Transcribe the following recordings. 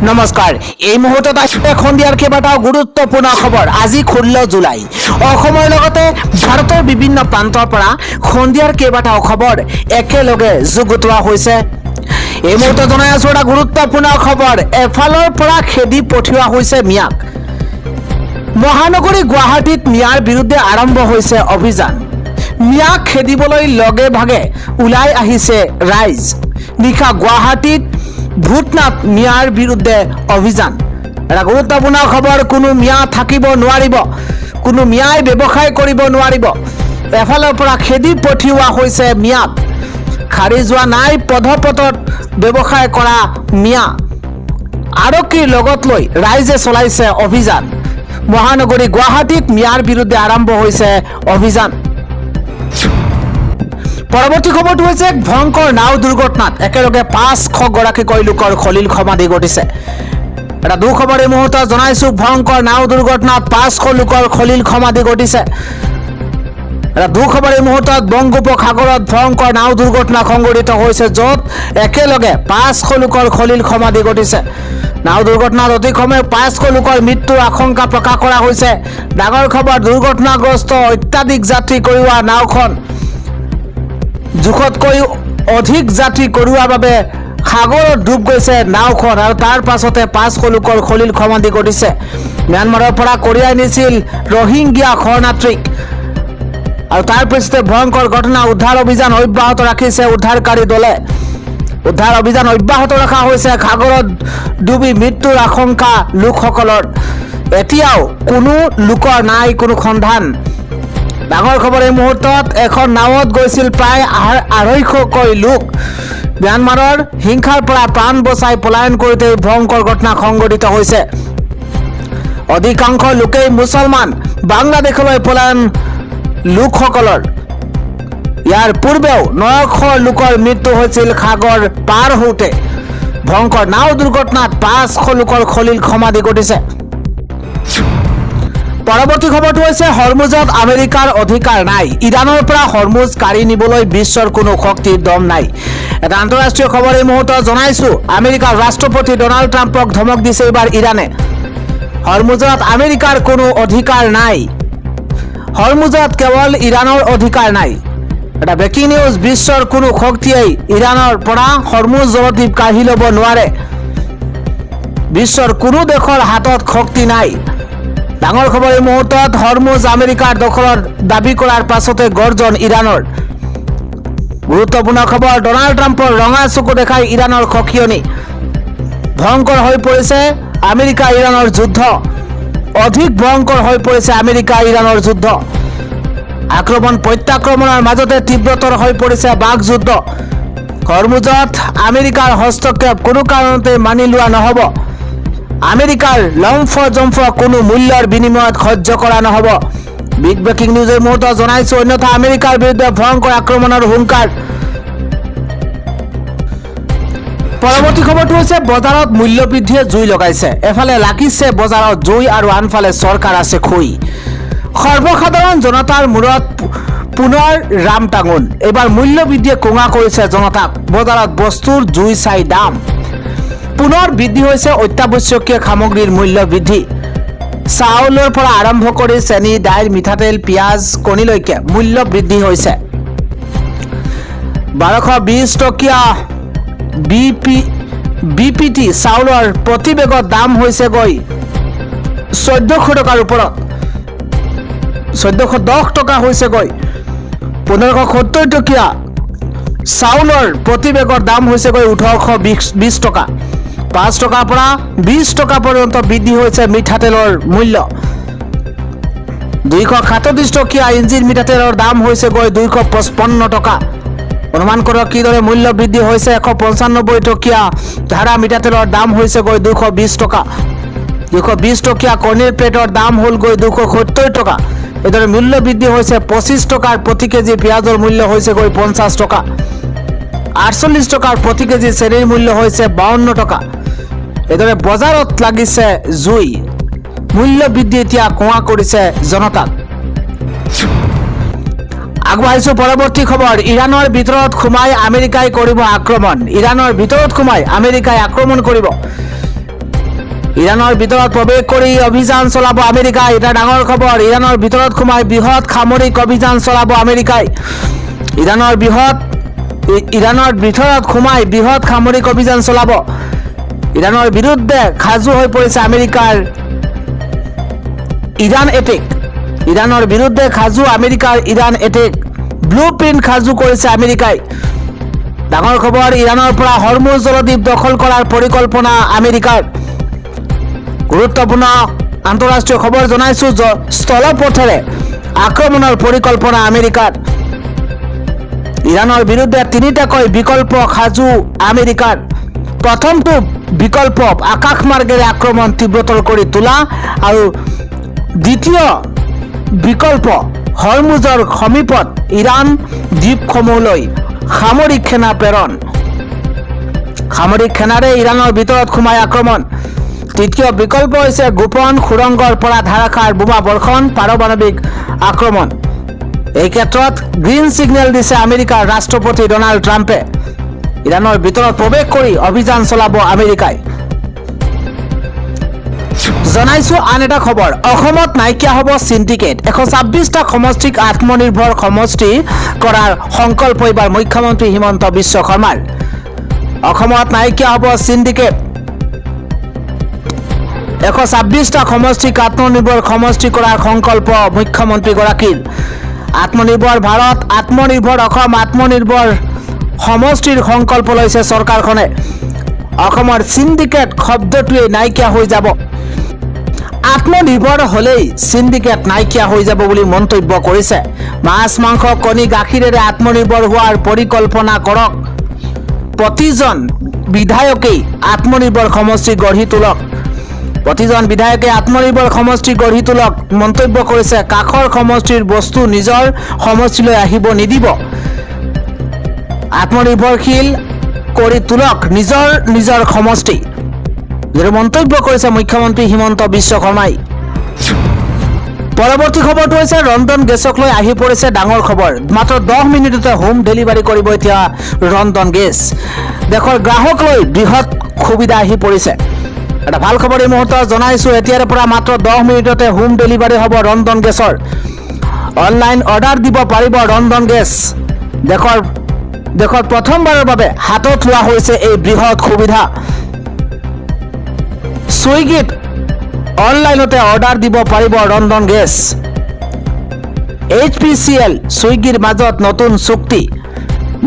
নমস্কাৰ এই মুহূৰ্তত সন্ধিয়াৰ কেইবাটাও গুৰুত্বপূৰ্ণ খবৰ। আজি 16 জুলাই। অসমৰ লগতে ভাৰতৰ বিভিন্ন প্ৰান্তৰ পৰা সন্ধিয়াৰ কেইবাটাও খবৰ একেলগে যুগুতোৱা হৈছে। এই মুহূৰ্তত জনাই আছো এটা গুৰুত্বপূৰ্ণ খবৰ। এফালৰ পৰা খেদি পঠিওৱা হৈছে মিয়াক। মহানগৰী গুৱাহাটীত মিয়াৰ বিৰুদ্ধে আৰম্ভ হৈছে অভিযান। মিয়াক খেদিবলৈ লগে ভাগে ওলাই আহিছে ৰাইজ। নিশা গুৱাহাটীত ভূতনাথ মিয়াৰ বিৰুদ্ধে অভিযান। এটা গুৰুত্বপূৰ্ণ খবৰ। কোনো মিয়া থাকিব নোৱাৰিব, কোনো মিয়াই ব্যৱসায় কৰিব নোৱাৰিব। এফালৰ পৰা খেদি পঠিওৱা হৈছে মিয়াক। খাৰি যোৱা নাই পদপথত ব্যৱসায় কৰা মিয়া। আৰক্ষীৰ লগত লৈ ৰাইজে চলাইছে অভিযান। মহানগৰী গুৱাহাটীত মিয়াৰ বিৰুদ্ধে আৰম্ভ হৈছে অভিযান। পৰৱৰ্তী খবৰটো হৈছে ভয়ংকৰ নাও দুৰ্ঘটনাত একেলগে 500 গৰাকীকৈ লোকৰ খলিল সমাধি ঘটিছে। এটা দুখবৰ এই মুহূৰ্তত জনাইছো। ভয়ংকৰ নাও দুৰ্ঘটনাত 500 লোকৰ খলিল সমাধি ঘটিছে। এটা দুখবৰ এই মুহূৰ্তত বংগোপসাগৰত ভয়ংকৰ নাও দুৰ্ঘটনা সংঘটিত হৈছে, য'ত একেলগে 500 লোকৰ খলিল সমাধি ঘটিছে। নাও দুৰ্ঘটনাত অতি কমেও 500 লোকৰ মৃত্যুৰ আশংকা প্ৰকাশ কৰা হৈছে। ডাঙৰ খবৰ। দুৰ্ঘটনাগ্ৰস্ত অত্যাধিক যাত্ৰী কঢ়িওৱা নাওখন জোখতকৈ অধিক যাত্ৰী কঢ়িওৱাৰ বাবে সাগৰত ডুব গৈছে নাওখন, আৰু তাৰ পাছতে 500 লোকৰ খলিল সমাধি ঘটিছে। ম্যানমাৰৰ পৰা কঢ়িয়াই নিছিল ৰোহিংগিয়া শৰণাৰ্থীক, আৰু তাৰ পিছতে ভয়ংকৰ ঘটনা। উদ্ধাৰ অভিযান অব্যাহত ৰাখিছে উদ্ধাৰকাৰী দলে। উদ্ধাৰ অভিযান অব্যাহত ৰখা হৈছে। সাগৰত ডুবি মৃত্যুৰ আশংকা লোকসকলৰ। এতিয়াও কোনো লোকৰ নাই কোনো সন্ধান। ডাঙৰ খবৰ এই মুহূৰ্তত। এখন নাৱত গৈছিল প্ৰায় 250কৈ লোক। ম্যানমাৰৰ হিংসাৰ পৰা প্ৰাণ বচাই পলায়ন কৰোঁতে ভয়ংকৰ ঘটনা সংঘটিত হৈছে। অধিকাংশ লোকেই মুছলমান। বাংলাদেশলৈ পলায়ন লোকসকলৰ। ইয়াৰ পূৰ্বেও 900 লোকৰ মৃত্যু হৈছিল সাগৰ পাৰ হওঁতে। ভয়ংকৰ নাও দুৰ্ঘটনাত 500 লোকৰ খলিল সমাধি ঘটিছে। পৰৱৰ্তী খবৰটো হৈছে হৰমুজত আমেৰিকাৰ অধিকাৰ নাই। ইৰাণৰ পৰা হৰমুজ কাঢ়ি নিবলৈ বিশ্বৰ কোনো শক্তিৰ দম নাই। এটা আন্তঃৰাষ্ট্ৰীয় খবৰ এই মুহূৰ্তত জনাইছো। আমেৰিকাৰ ৰাষ্ট্ৰপতি ডনাল্ড ট্ৰাম্পক ধমক দিছে এইবাৰ ইৰাণে। হৰমুজত আমেৰিকাৰ কোনো অধিকাৰ নাই। হৰমুজত কেৱল ইৰাণৰ অধিকাৰ নাই। এটা ব্ৰেকিং নিউজ। বিশ্বৰ কোনো শক্তিয়েই ইৰাণৰ পৰা হৰমুজ জলদ্বীপ কাঢ়ি ল'ব নোৱাৰে। বিশ্বৰ কোনো দেশৰ হাতত শক্তি নাই। ডাঙৰ খবৰ এই মুহূৰ্তত। হৰমুজ আমেৰিকাৰ দখলৰ দাবী কৰাৰ পাছতে গৰ্জন ইৰাণৰ। গুৰুত্বপূৰ্ণ খবৰ। ডনাল্ড ট্ৰাম্পৰ ৰঙা চকু দেখাই ইৰাণৰ সকিয়নি। ভয়ংকৰ হৈ পৰিছে আমেৰিকা ইৰাণৰ যুদ্ধ। অধিক ভয়ংকৰ হৈ পৰিছে আমেৰিকা ইৰাণৰ যুদ্ধ। আক্ৰমণ প্ৰত্যাক্ৰমণৰ মাজতে তীব্ৰতৰ হৈ পৰিছে বাক যুদ্ধ। হৰমুজত আমেৰিকাৰ হস্তক্ষেপ কোনো কাৰণতে মানি লোৱা নহ'ব। আমেৰিকাৰ লম্ফ জম্ফ কোনো মূল্যৰ বিনিময়ত সহ্য কৰা নহ'ব। বিগ ব্ৰেকিং নিউজ এই মুহূৰ্তত জনাইছো। অন্যথা আমেৰিকাৰ বিৰুদ্ধে ভয়ংকৰ আক্ৰমণৰ হুংকাৰ। পৰৱৰ্তী খবৰটো হৈছে বজাৰত মূল্য বৃদ্ধিয়ে জুই লগাইছে। এফালে লাগিছে বজাৰত জুই আৰু আনফালে চৰকাৰ আছে খুই। সৰ্বসাধাৰণ জনতাৰ মূৰত পুনৰ ৰাম টাঙোন। এইবাৰ মূল্য বৃদ্ধিয়ে কোঙা কৰিছে জনতাক। বজাৰত বস্তুৰ জুই চাই দাম। পুনৰ বৃদ্ধি হৈছে অত্যাৱশ্যকীয় সামগ্ৰীৰ মূল্য বৃদ্ধি। চাউলৰ পৰা আৰম্ভ কৰি চেনি, দাইল, মিঠাতেল, পিঁয়াজ, কণীলৈকে মূল্য বৃদ্ধি হৈছে। 1220 টকীয়া বিপিটি চাউলৰ প্ৰতি বেগত দাম হৈছেগৈ 1400 টকাৰ ওপৰত। 1410 টকা হৈছেগৈ। 1570 টকীয়া চাউলৰ প্ৰতি বেগৰ দাম হৈছেগৈ 1820 টকা। 5 টকাৰ পৰা 20 টকা পৰ্যন্ত বৃদ্ধি হৈছে মিঠাতেলৰ মূল্য। 237 টকীয়া ইঞ্জিন মিঠাতেলৰ দাম হৈছেগৈ 255 টকা। অনুমান কৰক কিদৰে মূল্য বৃদ্ধি হৈছে। 195 টকীয়া ধাৰা মিঠাতেলৰ দাম হৈছেগৈ 220 টকা। 220 টকীয়া কণীৰ প্লেটৰ দাম হ'লগৈ 270 টকা। এইদৰে মূল্য বৃদ্ধি হৈছে। 25 টকাৰ প্ৰতি কেজি পিঁয়াজৰ মূল্য হৈছেগৈ 50 টকা। 48 টকাৰ প্ৰতি কেজি চেনিৰ মূল্য হৈছে 52 টকা। এইদৰে বজাৰত লাগিছে জুই। মূল্য বৃদ্ধি এতিয়া কোঙা কৰিছে জনতাক। আগবাঢ়িছো পৰৱৰ্তী খবৰ। ইৰাণৰ ভিতৰত সোমাই আমেৰিকাই কৰিব আক্ৰমণ। ইৰাণৰ ভিতৰত সোমাই আমেৰিকাই আক্ৰমণ কৰিব। ইৰাণৰ ভিতৰত প্ৰৱেশ কৰি অভিযান চলাব আমেৰিকাই। এটা ডাঙৰ খবৰ, ইৰাণৰ ভিতৰত সোমাই বৃহৎ সামৰিক অভিযান চলাব আমেৰিকাই। ইৰাণৰ ভিতৰত সোমাই বৃহৎ সামৰিক অভিযান চলাব। ইৰাণৰ বিৰুদ্ধে সাজু হৈ পৰিছে আমেৰিকাৰ ইৰাণ এটেক। ইৰাণৰ বিৰুদ্ধে সাজু আমেৰিকাৰ ইৰাণ এটেক। ব্লু প্ৰিণ্ট সাজু কৰিছে আমেৰিকাই। ডাঙৰ খবৰ, ইৰাণৰ পৰা হৰমুজ জলদ্বীপ দখল কৰাৰ পৰিকল্পনা আমেৰিকাৰ। গুৰুত্বপূৰ্ণ আন্তঃৰাষ্ট্ৰীয় খবৰ জনাইছো, স্থলপথেৰে আক্ৰমণৰ পৰিকল্পনা আমেৰিকাৰ। ইৰাণৰ বিৰুদ্ধে তিনিটাকৈ বিকল্প সাজু আমেৰিকাৰ। প্ৰথমটো বিকল্প আকাশমাৰ্গেৰে আক্ৰমণ তীব্ৰতৰ কৰি তোলা, আৰু দ্বিতীয় বিকল্প হৰমুজৰ সমীপত ইৰাণ দ্বীপসমূহলৈ সামৰিক সেনা প্ৰেৰণ। সামৰিক সেনাৰে ইৰাণৰ ভিতৰত সোমাই আক্ৰমণ। তৃতীয় বিকল্প হৈছে গোপন সুৰংগৰ পৰা ধাৰাসাৰ বোমা বৰ্ষণ, পাৰমাণৱিক আক্ৰমণ। এই ক্ষেত্ৰত গ্ৰীণ ছিগনেল দিছে আমেৰিকাৰ ৰাষ্ট্ৰপতি ডনাল্ড ট্ৰাম্পে। ইৰাণৰ ভিতৰত প্ৰৱেশ কৰি অভিযান চলাব আমেৰিকাই। জনাইছো আন এটা খবৰ, অসমত নাইকিয়া হ'ব চিণ্ডিকেট। 126টা সমষ্টিক আত্মনিৰ্ভৰ সমষ্টি কৰাৰ সংকল্প এইবাৰ মুখ্যমন্ত্ৰী হিমন্ত বিশ্ব শৰ্মাৰ। অসমত নাইকিয়া হ'ব চিণ্ডিকেট। 126টা সমষ্টিক আত্মনিৰ্ভৰ সমষ্টি কৰাৰ সংকল্প মুখ্যমন্ত্ৰীগৰাকীৰ। আত্মনিৰ্ভৰ ভাৰত, আত্মনিৰ্ভৰ অসম, আত্মনিৰ্ভৰ সমষ্টিৰ সংকল্প লৈছে চৰকাৰখনে। অসমৰ চিণ্ডিকেট শব্দটোৱে নাইকিয়া হৈ যাব। আত্মনিৰ্ভৰ হলেই চিণ্ডিকেট নাইকিয়া হৈ যাব বুলি মন্তব্য কৰিছে। মাছ, মাংস, কণী, গাখীৰেৰে আত্মনিৰ্ভৰ হোৱাৰ পৰিকল্পনা কৰক। প্ৰতিজন বিধায়কেই আত্মনিৰ্ভৰ সমষ্টি গঢ়ি তোলক। প্ৰতিজন বিধায়কে আত্মনিৰ্ভৰ সমষ্টি গঢ়ি তোলক, মন্তব্য কৰিছে। কাষৰ সমষ্টিৰ বস্তু নিজৰ সমষ্টিলৈ আহিব নিদিব। আত্মনিৰ্ভৰশীল কৰি তোলক নিজৰ সমষ্টি, মন্তব্য কৰিছে মুখ্যমন্ত্ৰী হিমন্ত বিশ্ব শৰ্মাই। পৰৱৰ্তী খবৰটো হৈছে ৰন্ধন গেছক লৈ আহি পৰিছে ডাঙৰ খবৰ। মাত্ৰ 10 মিনিটতে হোম ডেলিভাৰী কৰিব এতিয়া ৰন্ধন গেছ। দেশৰ গ্ৰাহক লৈ বৃহৎ সুবিধা আহি পৰিছে। এটা ভাল খবৰ এই মুহূৰ্তত জনাইছো, এতিয়াৰে পৰা মাত্ৰ 10 মিনিটতে হোম ডেলিভাৰী হ'ব ৰন্ধন গেছৰ। অনলাইন অৰ্ডাৰ দিব পাৰিব ৰন্ধন গেছ। দেশৰ প্ৰথমবাৰৰ বাবে হাতত লোৱা হৈছে এই বৃহৎ সুবিধা। ছুইগিত অনলাইনতে অৰ্ডাৰ দিব পাৰিব ৰন্ধন গেছ। HPCL ছুইগিৰ মাজত নতুন চুক্তি।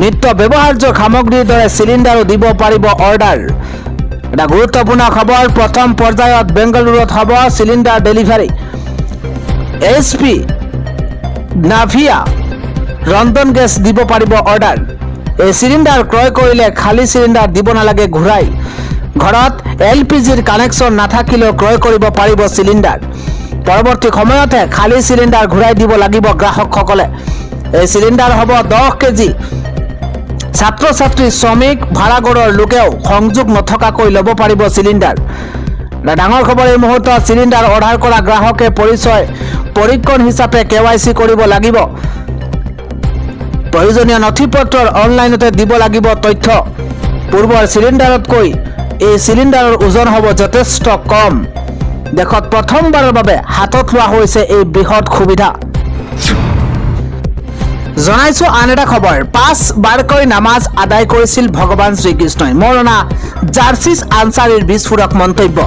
নিত্য ব্যৱহাৰ্য সামগ্ৰীৰ দৰে চিলিণ্ডাৰো দিব পাৰিব অৰ্ডাৰ। এটা গুৰুত্বপূৰ্ণ খবৰ, প্ৰথম পৰ্যায়ত বেংগালুৰুত হ'ব চিলিণ্ডাৰ ডেলিভাৰী। HP নাভিয়া ৰন্ধন গেছ দিব পাৰিব অৰ্ডাৰ। এই চিলিণ্ডাৰ ক্ৰয় কৰিলে খালী চিলিণ্ডাৰ দিব নালাগে ঘূৰাই। ঘৰত LPGৰ কানেকশ্যন নাথাকিলেও ক্ৰয় কৰিব পাৰিব চিলিণ্ডাৰ। পৰৱৰ্তী সময়তে খালী চিলিণ্ডাৰ ঘূৰাই দিব লাগিব গ্ৰাহকসকলে। এই চিলিণ্ডাৰ হ'ব 10 কেজি। ছাত্ৰ ছাত্ৰী, শ্ৰমিক, ভাড়াঘৰৰ লোকেও সংযোগ নথকাকৈ ল'ব পাৰিব চিলিণ্ডাৰ। ডাঙৰ খবৰ এই মুহূৰ্তত, চিলিণ্ডাৰ অৰ্ডাৰ কৰা গ্ৰাহকে পৰিচয় পৰীক্ষণ হিচাপে KYC কৰিব লাগিব। প্ৰয়োজনীয় নথিপত্ৰৰ অনলাইনতে দিব লাগিব তথ্য। পূৰ্বৰ চিলিণ্ডাৰতকৈ এই চিলিণ্ডাৰৰ ওজন হ'ব যথেষ্ট কম। দেশত প্ৰথমবাৰৰ বাবে হাতত লোৱা হৈছে এই বৃহৎ সুবিধা। জনাইছো আন এটা খবৰ, 5 বাৰকৈ নামাজ আদায় কৰিছিল ভগৱান শ্ৰীকৃষ্ণই। মৌলানা জাৰ্চিছ আনচাৰীৰ বিস্ফোৰক মন্তব্য।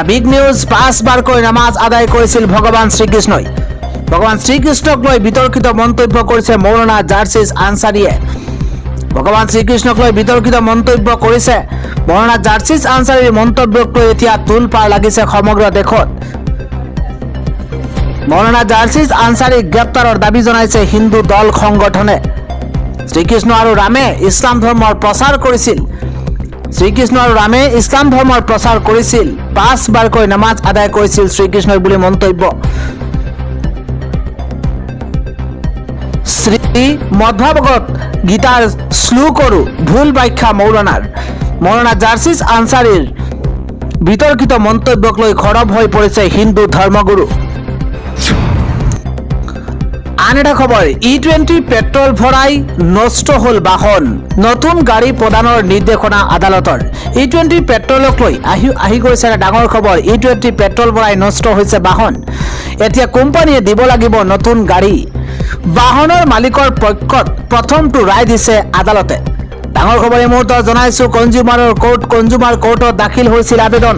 বিগ নিউজ, 5 বাৰকৈ নামাজ আদায় কৰিছিল ভগৱান শ্ৰীকৃষ্ণই। ভগৱান শ্ৰীকৃষ্ণক লৈ বিতৰ্কিত মন্তব্য কৰিছে মৌলানা জাৰ্চিছ আনচাৰীয়ে। ভগৱান শ্ৰীকৃষ্ণক লৈ বিতৰ্কিত মন্তব্য কৰিছে মৌলানা জাৰ্চিছ আনচাৰীৰ মন্তব্যক লৈ এতিয়া তোলপাৰ লাগিছে সমগ্ৰ দেশত। মৌলানা জাৰ্চিছ আনচাৰীক গ্ৰেপ্তাৰৰ দাবী জনাইছে হিন্দু দল সংগঠনে। শ্ৰীকৃষ্ণ আৰু ৰামে ইছলাম ধৰ্মৰ প্ৰচাৰ কৰিছিল। শ্ৰীকৃষ্ণ আৰু ৰামে ইছলাম ধৰ্মৰ প্ৰচাৰ কৰিছিল। 5 বাৰকৈ নামাজ আদায় কৰিছিল শ্ৰীকৃষ্ণই বুলি মন্তব্য। শ্ৰীমদ্ভাগৱত গীতাৰ শ্লোকৰো ভুল ব্যাখ্যা মৌলানা জাৰ্চিছ আনচাৰীৰ বিতৰ্কিত মন্তব্যক লৈ খৰব হৈ পৰিছে হিন্দু ধৰ্মগুৰু। আন এটা খবৰ E20 পেট্ৰল ভৰাই নষ্ট হল বাহন নতুন গাড়ী প্ৰদানৰ নিৰ্দেশনা আদালতৰ E20 পেট্ৰলক লৈ আহি গৈছে ডাঙৰ খবৰ E20 পেট্ৰল ভৰাই নষ্ট হৈছে বাহন এতিয়া কোম্পানীয়ে দিব লাগিব নতুন গাড়ী বাহনৰ মালিকৰ পক্ষত প্ৰথমটো ৰায় দিছে আদালতে ডাঙৰ খবৰ এই মুহূৰ্তত জনাইছো কনজিউমাৰ কোৰ্টত দাখিল হৈছিল আবেদন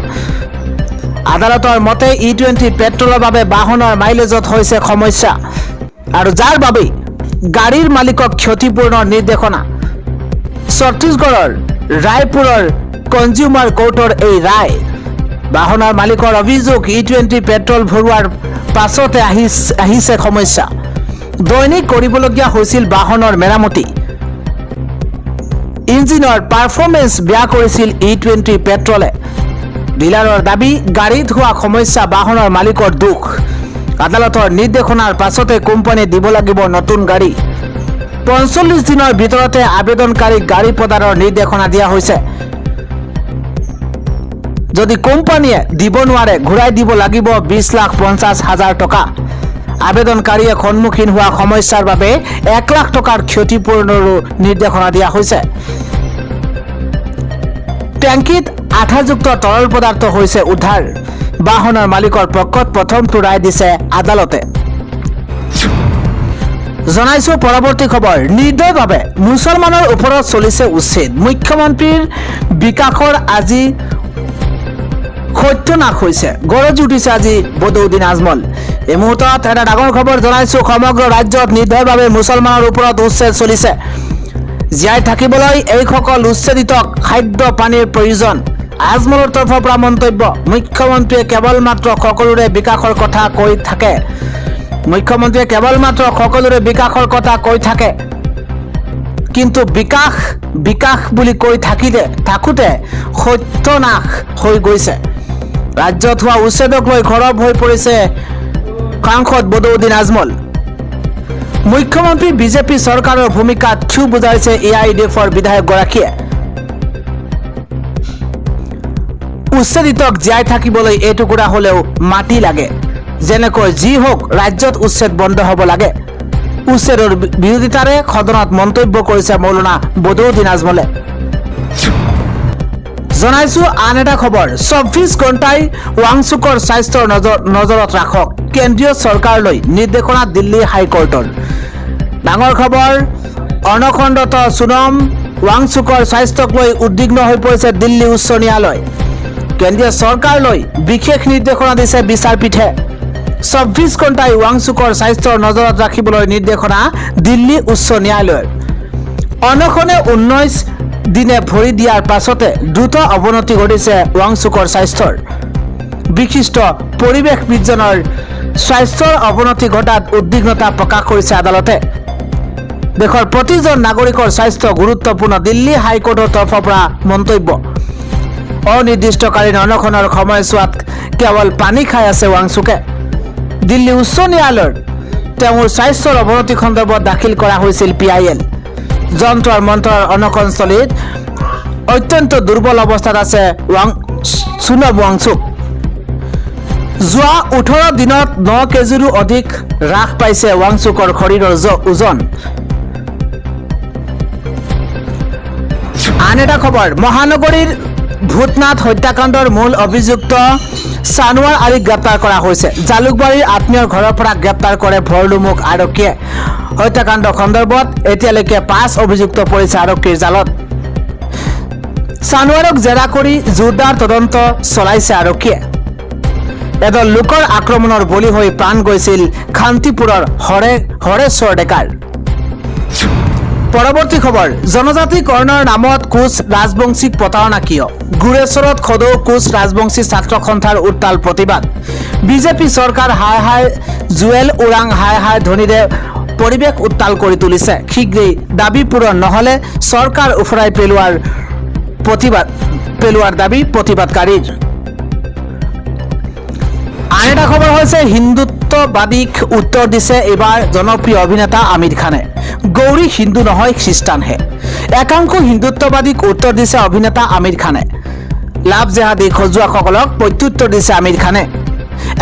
আদালতৰ মতে E20 পেট্ৰলৰ বাবে বাহনৰ মাইলেজত হৈছে সমস্যা আৰু যাৰ বাবে গাড়ীৰ মালিকক ক্ষতিপূৰণৰ নিৰ্দেশনা ছত্তীশগড়ৰ ৰায়পুৰৰ কনজিউমাৰ কোৰ্টৰ এই ৰায় বাহনৰ মালিকৰ অভিযোগ E20 পেট্ৰল ভৰোৱাৰ পাছতে আহিছে সমস্যা দৈনিক কৰিবলগীয়া হৈছিল বাহনৰ মেৰামতি ইঞ্জিনৰ পাৰফৰ্মেন্স বেয়া কৰিছিল E20 পেট্ৰলে ডিলাৰৰ দাবী গাড়ীত হোৱা সমস্যা বাহনৰ মালিকৰ দুখ আদালতৰ নিৰ্দেশনাৰ পাছতে কোম্পানীয়ে দিব লাগিব নতুন গাড়ী ৪৫ দিনৰ ভিতৰতে আবেদনকাৰীক গাড়ী প্ৰদানৰ নিৰ্দেশনা দিয়া হৈছে যদি কোম্পানীয়ে দিব নোৱাৰে ঘূৰাই দিব লাগিব ২০,৫০,০০০ টকা আবেদনকাৰীয়ে সন্মুখীন হোৱা সমস্যাৰ বাবে ১ লাখ টকাৰ ক্ষতিপূৰণৰো নিৰ্দেশনা দিয়া হৈছে টেংকিত আঠাযুক্ত তৰল পদাৰ্থ হৈছে উদ্ধাৰ বাহনৰ মালিকৰ পক্ষত প্ৰথমটো ৰায় দিছে আদালতে জনাইছো পৰৱৰ্তী খবৰ নিৰ্দয়ভাৱে মুছলমানৰ ওপৰত চলিছে উচ্ছেদ মুখ্যমন্ত্ৰীৰ বিকাশৰ আজি সত্যনাশ হৈছে গৰজি উঠিছে আজি বদৌদ্দিন আজমল এই মুহূৰ্তত এটা ডাঙৰ খবৰ জনাইছো সমগ্ৰ ৰাজ্যত নিৰ্দয়ভাৱে মুছলমানৰ ওপৰত উচ্ছেদ চলিছে জীয়াই থাকিবলৈ এইসকল উচ্ছেদিতক খাদ্য পানীৰ প্ৰয়োজন আজমলৰ তৰফৰ পৰা মন্তব্য মুখ্যমন্ত্ৰীয়ে কেৱল মাত্ৰ সকলোৰে বিকাশৰ কথা কৈ থাকে কিন্তু বিকাশ বুলি কৈ থাকোঁতে সত্যনাশ হৈ গৈছে ৰাজ্যত হোৱা উচ্ছেদক লৈ খৰব হৈ পৰিছে সাংসদ বদৌদ্দিন আজমল মুখ্যমন্ত্ৰী বিজেপি চৰকাৰৰ ভূমিকাত ক্ষোভ বুজাইছে AIDFৰ বিধায়কগৰাকীয়ে উচ্ছেদিতক জীয়াই থাকিবলৈ এটুকুৰা হলেও মাটি লাগে যেনেকৈ যি হোক ৰাজ্যত উচ্ছেদ বন্ধ হ'ব লাগে উচ্ছেদৰ বিৰোধিতাৰে সদনত মন্তব্য কৰিছে মৌলানা বদৌদ্দিন আজমলে জনাইছো আন এটা খবৰ ২৪ ঘণ্টাই ৱাংচুকৰ স্বাস্থ্যৰ নজৰত ৰাখক কেন্দ্ৰীয় চৰকাৰলৈ নিৰ্দেশনা দিল্লী হাইকোৰ্টৰ ডাঙৰ খবৰ অনখণ্ডত সোনম ৱাংচুকৰ স্বাস্থ্যক লৈ উদ্বিগ্ন হৈ পৰিছে দিল্লী উচ্চ ন্যায়ালয় কেন্দ্ৰীয় চৰকাৰলৈ বিশেষ নিৰ্দেশনা দিছে বিচাৰপীঠে ২৪ ঘণ্টাই ৱাংচুকৰ স্বাস্থ্যৰ নজৰত ৰাখিবলৈ নিৰ্দেশনা দিল্লী উচ্চ ন্যায়ালয়ৰ অনখনে ১৯ দিনে ভৰি দিয়াৰ পাছতে দ্ৰুত অৱনতি ঘটিছে ৱাংচুকৰ স্বাস্থ্যৰ বিশিষ্ট পৰিৱেশবিদজনৰ স্বাস্থ্যৰ অৱনতি ঘটাত উদ্বিগ্নতা প্ৰকাশ কৰিছে আদালতে দেশৰ প্ৰতিজন নাগৰিকৰ স্বাস্থ্য গুৰুত্বপূৰ্ণ দিল্লী হাইকোৰ্টৰ তৰফৰ পৰা মন্তব্য অনিৰ্দিষ্টকালীন অনশনৰ সময়ছোৱাত কেৱল পানী খাই আছে ৱাংচুকে দিল্লী উচ্চ ন্যায়ালয়ৰ তেওঁৰ স্বাস্থ্যৰ অৱনতি সন্দৰ্ভত দাখিল কৰা হৈছিল PIL যন্ত্ৰৰ মন্ত্ৰৰ অনশনস্থলীত অত্যন্ত দুৰ্বল অৱস্থাত আছে সোনম ৱাংচুক যোৱা ১৮ দিনত ৯ কেজিৰো অধিক হ্ৰাস পাইছে ৱাংচুকৰ শৰীৰৰ ওজন আন এটা খবৰ মহানগৰীৰ ভূতনাথ হত্যাকাণ্ডৰ মূল অভিযুক্ত সানোৱাৰ আলীক গ্ৰেপ্তাৰ কৰা হৈছে জালুকবাৰীৰ আত্মীয়ৰ ঘৰৰ পৰা গ্ৰেপ্তাৰ কৰে ভৰলুমুখ আৰক্ষীয়ে হত্যাকাণ্ড সন্দৰ্ভত এতিয়ালৈকে ৫ অভিযুক্ত পৰিছে আৰক্ষীৰ জালত সানোৱাৰক জেৰা কৰি জোৰদাৰ তদন্ত চলাইছে আৰক্ষীয়ে এদল লোকৰ আক্ৰমণৰ বলি হৈ প্ৰাণ গৈছিল খান্তিপুৰৰ হৰেশ্বৰ ডেকাৰ পৰৱৰ্তী খবৰ জনজাতিকৰণৰ নামত কোচ ৰাজবংশীক প্ৰতাৰণা কিয় গুৰেশ্বৰত সদৌ কোচ ৰাজবংশী ছাত্ৰ সন্থাৰ উত্তাল প্ৰতিবাদ বিজেপি চৰকাৰ হাই হাই জুৱেল ওৰাং হাই হাই ধ্বনিৰে পৰিৱেশ উত্তাল কৰি তুলিছে শীঘ্ৰেই দাবী পূৰণ নহলে চৰকাৰ উফৰাই পেলোৱাৰ দাবী প্ৰতিবাদকাৰীৰ আন এটা খবৰ হৈছে হিন্দুত্ববাদীক উত্তৰ দিছে এবাৰ জনপ্ৰিয় অভিনেতা আমিৰ খানে গৌৰী হিন্দু নহয় খ্ৰীষ্টানহে একাংশ হিন্দুত্ববাদীক উত্তৰ দিছে অভিনেতা আমিৰ খানে লাভ জেহাদী খজুৱাসকলক প্ৰত্যুত্তৰ দিছে আমিৰ খানে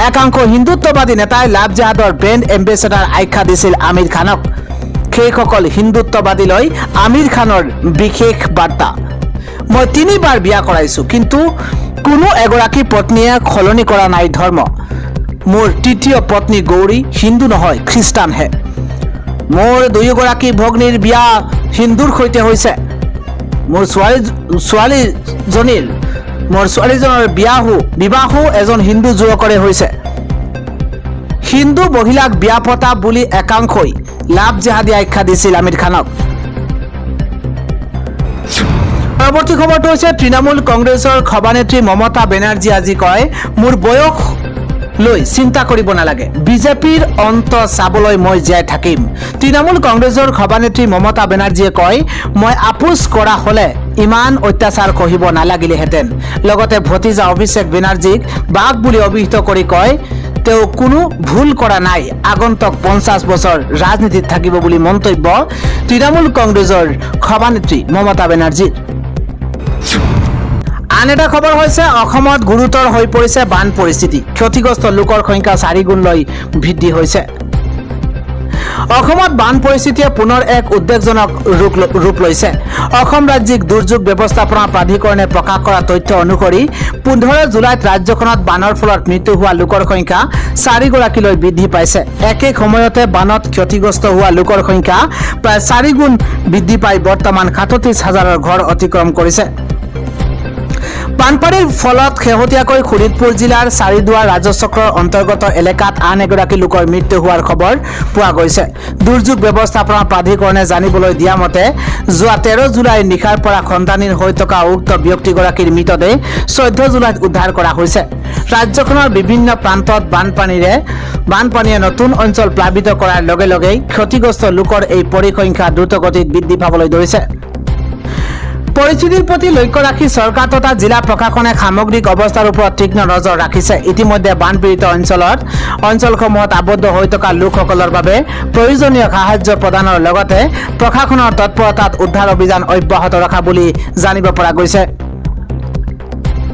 একাংশ হিন্দুত্ববাদী নেতাই লাভ জেহাদৰ ব্ৰেণ্ড এম্বেচাডাৰ আখ্যা দিছিল আমিৰ খানক। সেইসকল হিন্দুত্ববাদীলৈ আমিৰ খানৰ বিশেষ বাৰ্তা, মই 3বাৰ বিয়া কৰাইছো, কিন্তু কোনো এগৰাকী পত্নীয়ে সলনি কৰা নাই ধৰ্ম। মোৰ তৃতীয় পত্নী গৌৰী হিন্দু নহয়, খ্ৰীষ্টানহে। মোৰ 2গৰাকী ভগ্নীৰ বিয়া হিন্দুৰ সৈতে হৈছে। মোৰ ছোৱালীজনৰ বিবাহো এজন হিন্দু যুৱকৰে হৈছে। হিন্দু মহিলাক বিয়া পতা বুলি একাংশই লাভ জেহাদী আখ্যা দিছিল আমিৰ খানক। পৰৱৰ্তী খবৰটো হৈছে তৃণমূল কংগ্ৰেছৰ সভানেত্ৰী মমতা বেনাৰ্জীয়ে আজি কয়, মোৰ বয়স লৈ চিন্তা কৰিব নালাগে, বিজেপিৰ অন্ত চাবলৈ মই জীয়াই থাকিম। তৃণমূল কংগ্ৰেছৰ সভানেত্ৰী মমতা বেনাৰ্জীয়ে কয়, মই আপোচ কৰা হলে ইমান অত্যাচাৰ সহিব নালাগিলেহেঁতেন। লগতে ভতিজা অভিষেক বেনাৰ্জীক বাঘ বুলি অভিহিত কৰি কয়, তেওঁ কোনো ভুল কৰা নাই, আগন্তুক 50 বছৰ ৰাজনীতিত থাকিব বুলি মন্তব্য তৃণমূল কংগ্ৰেছৰ সভানেত্ৰী মমতা বেনাৰ্জীৰ। আন এটা খবৰ হৈছে অসমত গুৰুতৰ হৈ পৰিছে বান পৰিস্থিতি, ক্ষতিগ্ৰস্ত লোকৰ সংখ্যা 4 গুণলৈ বৃদ্ধি হৈছে। অসমত বান পৰিস্থিতিয়ে পুনৰ এক উদ্বেগজনক ৰূপ লৈছে। অসম ৰাজ্যিক দুৰ্যোগ ব্যৱস্থাপনা প্ৰাধিকৰণে প্ৰকাশ কৰা তথ্য অনুসৰি 15 জুলাইত ৰাজ্যখনত বানৰ ফলত মৃত্যু হোৱা লোকৰ সংখ্যা 4 গৰাকীলৈ বৃদ্ধি পাইছে। একে সময়তে বানত ক্ষতিগ্ৰস্ত হোৱা লোকৰ সংখ্যা প্ৰায় 4 গুণ বৃদ্ধি পাই বৰ্তমান 37,000 ঘৰ অতিক্ৰম কৰিছে। বানপানীৰ ফলত শেহতীয়াকৈ শোণিতপুৰ জিলাৰ চাৰিদুৱাৰ ৰাজচক্ৰৰ অন্তৰ্গত এলেকাত আন এগৰাকী লোকৰ মৃত্যু হোৱাৰ খবৰ পোৱা গৈছে। দুৰ্যোগ ব্যৱস্থাপনা প্ৰাধিকৰণে জানিবলৈ দিয়া মতে যোৱা 13 জুলাই নিশাৰ পৰা খন্দানীৰ হৈ থকা উক্ত ব্যক্তিগৰাকীৰ মৃতদেহ 14 জুলাইত উদ্ধাৰ কৰা হৈছে। ৰাজ্যখনৰ বিভিন্ন প্ৰান্তত বানপানীয়ে নতুন অঞ্চল প্লাবিত কৰাৰ লগে লগে ক্ষতিগ্ৰস্ত লোকৰ এই পৰিসংখ্যা দ্ৰুতগতিত বৃদ্ধি পাবলৈ ধৰিছে। পৰিস্থিতিৰ প্ৰতি লক্ষ্য ৰাখি চৰকাৰ তথা জিলা প্ৰশাসনে সামগ্ৰিক অৱস্থাৰ ওপৰত তীক্ষ্ণ নজৰ ৰাখিছে। ইতিমধ্যে বানপীড়িত অঞ্চলসমূহত আবদ্ধ হৈ থকা লোকসকলৰ বাবে প্ৰয়োজনীয় সাহায্য প্ৰদানৰ লগতে প্ৰশাসনৰ তৎপৰতাত উদ্ধাৰ অভিযান অব্যাহত ৰখা বুলি জানিব পৰা গৈছে।